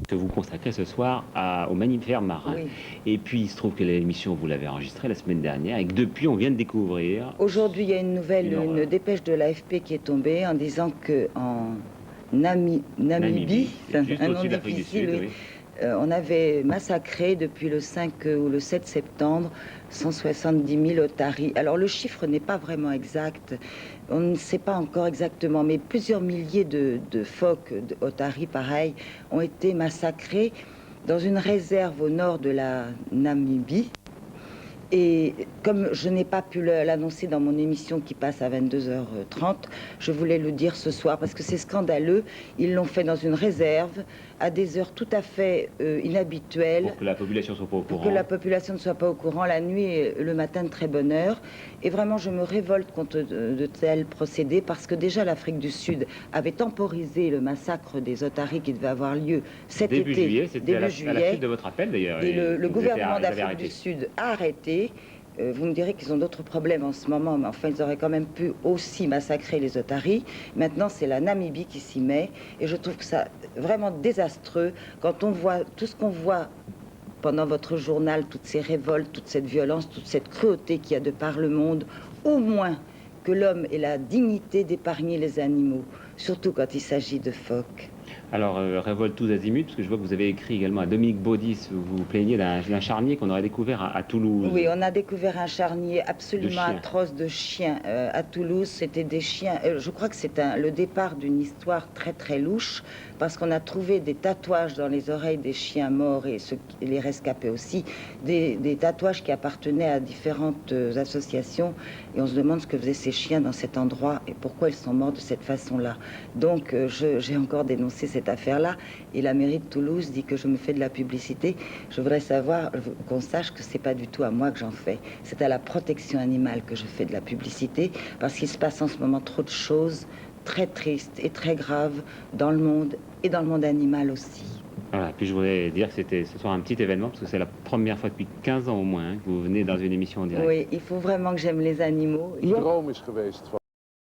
que vous consacrez ce soir aux mammifères marins. Oui. Et puis, il se trouve que l'émission, vous l'avez enregistrée la semaine dernière et que depuis, on vient de découvrir... Aujourd'hui, il y a une nouvelle, une dépêche de l'AFP qui est tombée en disant qu'en Namibie, juste un nom au-dessus de l'Afrique du difficile, Sud, oui, oui. on avait massacré depuis le 5 ou le 7 septembre 170 000 otaries. Alors le chiffre n'est pas vraiment exact, on ne sait pas encore exactement, mais plusieurs milliers de phoques, d'otaries pareil, ont été massacrés dans une réserve au nord de la Namibie. Et comme je n'ai pas pu l'annoncer dans mon émission qui passe à 22h30, je voulais le dire ce soir parce que c'est scandaleux. Ils l'ont fait dans une réserve, à des heures tout à fait inhabituelles. Pour que la population soit pas au courant. Pour que la population ne soit pas au courant, la nuit et le matin de très bonne heure. Et vraiment, je me révolte contre de tels procédés parce que déjà l'Afrique du Sud avait temporisé le massacre des otaries qui devait avoir lieu cet début été. Juillet, c'était à la suite de votre appel d'ailleurs. Et le gouvernement d'Afrique du Sud a arrêté. Vous me direz qu'ils ont d'autres problèmes en ce moment, mais enfin, ils auraient quand même pu aussi massacrer les otaries. Maintenant, c'est la Namibie qui s'y met. Et je trouve que ça vraiment désastreux quand on voit tout ce qu'on voit pendant votre journal, toutes ces révoltes, toute cette violence, toute cette cruauté qu'il y a de par le monde, au moins que l'homme ait la dignité d'épargner les animaux, surtout quand il s'agit de phoques. Alors, révolte tous azimuts, parce que je vois que vous avez écrit également à Dominique Baudis, vous vous plaignez d'un charnier qu'on aurait découvert à Toulouse. Oui, on a découvert un charnier absolument atroce de chiens à Toulouse. C'était des chiens, je crois que c'est le départ d'une histoire très très louche, parce qu'on a trouvé des tatouages dans les oreilles des chiens morts et les rescapés aussi, des tatouages qui appartenaient à différentes associations, et on se demande ce que faisaient ces chiens dans cet endroit et pourquoi ils sont morts de cette façon-là. Donc j'ai encore dénoncé cette affaire-là, et la mairie de Toulouse dit que je me fais de la publicité. Je voudrais savoir, qu'on sache que c'est pas du tout à moi que j'en fais, c'est à la protection animale que je fais de la publicité, parce qu'il se passe en ce moment trop de choses très tristes et très graves dans le monde, et dans le monde animal aussi. Voilà, puis je voudrais dire que c'était ce soir un petit événement, parce que c'est la première fois depuis 15 ans au moins que vous venez dans une émission en direct. Oui, il faut vraiment que j'aime les animaux.